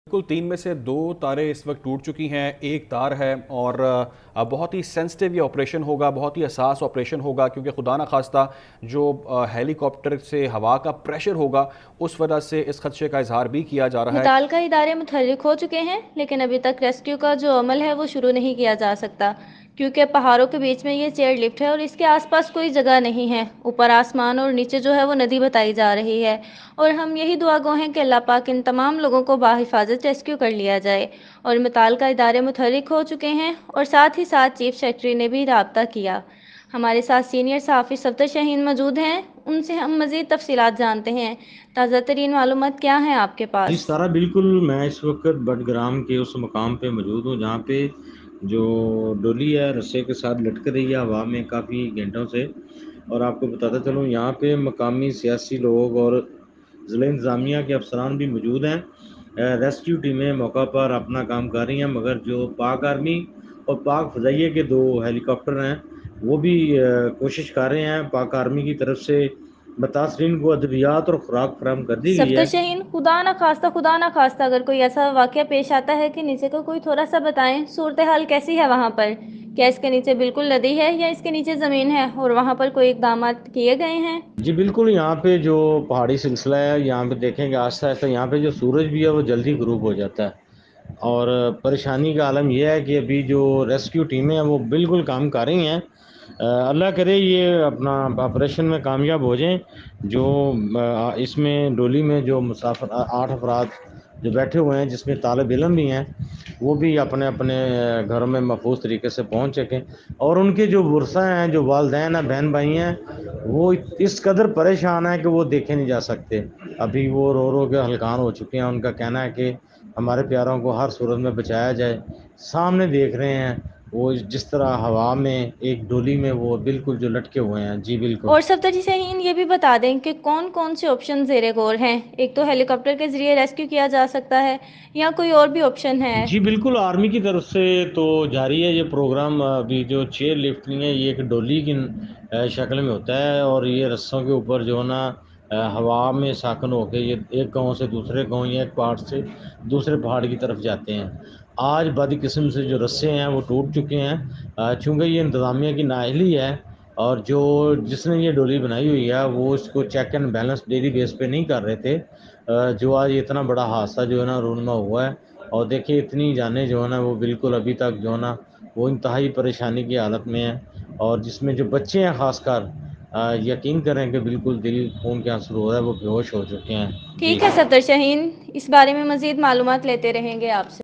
बिल्कुल 3 में से 2 तारें इस वक्त टूट चुकी हैं, एक तार है और बहुत ही सेंसिटिव ये ऑपरेशन होगा, बहुत ही हसास ऑपरेशन होगा क्योंकि खुदा न खास्ता जो हेलीकॉप्टर से हवा का प्रेशर होगा उस वजह से इस खदशे का इजहार भी किया जा रहा है। मुतल्लिका इदारे मुतहर्रिक हो चुके हैं, लेकिन अभी तक रेस्क्यू का जो अमल है वो शुरू नहीं किया जा सकता क्योंकि पहाड़ों के बीच में ये चेयर लिफ्ट है और इसके आसपास कोई जगह नहीं है। ऊपर आसमान और नीचे जो है वो नदी बताई जा रही है और हम यही दुआ गो हैं कि अल्लाह पाक इन तमाम लोगों को बाहिफाजत रेस्क्यू कर लिया जाए। और मुतल्लिका इदारे मुतहर्रिक हो चुके हैं और साथ ही साथ चीफ सेक्रेटरी ने भी राब्ता किया। हमारे साथ सीनियर सहाफ़ी सफदर शाहीन मौजूद हैं, उनसे हम मज़ीद तफसीलात जानते हैं। ताज़ा तरीन मालूमात क्या हैं आपके जी पास? सारा बिल्कुल। मैं इस वक्त बडग्राम के उस मकाम पे मौजूद हूँ जहाँ पे जो डोली है रस्से के साथ लटक रही है हवा में काफ़ी घंटों से। और आपको बताता चलूँ यहाँ पे मकामी सियासी लोग और ज़िला इंतज़ामिया के अफसरान भी मौजूद हैं। रेस्क्यू टीमें मौका पर अपना काम कर रही हैं, मगर जो पाक आर्मी और पाक फ़ज़ाइया के 2 हेलीकॉप्टर हैं वो भी कोशिश कर रहे हैं। पाक आर्मी की तरफ से मुतासरीन को अद्वियात और खुराक फराहम कर दी गई सफदर है। शहीन, खुदा ना खास्ता अगर कोई ऐसा वाक़या पेश आता है कि नीचे का कोई थोड़ा सा बताएं, सूरत हाल कैसी है वहाँ पर? क्या इसके नीचे बिल्कुल नदी है या इसके नीचे ज़मीन है और वहाँ पर कोई इकदाम किए गए हैं? जी बिल्कुल, यहाँ पे जो पहाड़ी सिलसिला है, यहाँ पे देखेंगे आहिस्ता-आहिस्ता यहाँ पे जो सूरज भी है वो जल्दी ग़ुरूब हो जाता है। और परेशानी का आलम ये है कि अभी जो रेस्क्यू टीमें हैं वो बिल्कुल काम कर रही हैं। अल्लाह करे ये अपना ऑपरेशन में कामयाब हो जाएँ। जो इसमें डोली में जो मुसाफ़िर 8 अफ़राद जो बैठे हुए हैं, जिसमें तालिब इल्म भी हैं, वो भी अपने-अपने घरों में महफ़ूज़ तरीके से पहुँच सकें। और उनके जो वर्सा हैं, जो वालिदैन हैं, बहन-भाई हैं, वो इस कदर परेशान हैं कि वो देखे नहीं जा सकते। अभी वो रो-रो के हलकान हो चुके हैं। उनका कहना है कि हमारे प्यारों को हर सूरत में बचाया जाए। सामने देख रहे हैं वो जिस तरह हवा में एक डोली में वो बिल्कुल जो लटके हुए हैं। जी बिल्कुल। और सफदर जी शहीन, ये भी बता दें कि कौन कौन से ऑप्शन ज़ेरे गौर हैं? एक तो हेलीकॉप्टर के ज़रिए रेस्क्यू किया जा सकता है या कोई और भी ऑप्शन है? जी बिल्कुल, आर्मी की तरफ से तो जारी है ये प्रोग्राम। अभी जो चेयर लिफ्ट नहीं है, ये एक डोली की शक्ल में होता है और ये रस्सों के ऊपर जो है ना हवा में साकन होके ये एक गाँव से दूसरे गाँव या एक पहाड़ से दूसरे पहाड़ की तरफ जाते हैं। आज बदकिस्म से जो रस्से हैं वो टूट चुके हैं। चूँकि ये इंतज़ामिया की नाअहली है और जो जिसने ये डोली बनाई हुई है वो इसको check and balance daily base पे नहीं कर रहे थे। जो आज इतना बड़ा हादसा जो है ना रूनमा हुआ है। और देखिए इतनी जानें जो है ना वो बिल्कुल अभी तक जो है ना वो इंतहाई परेशानी की हालत में हैं। और जिसमें जो बच्चे हैं ख़ासकर यकीन करें कि बिल्कुल दिल खून के आंसू रो रहा है, वो बेहोश हो चुके हैं। जी। ठीक है सफदर शाहीन, इस बारे में मज़ीद मालूमात लेते रहेंगे आपसे।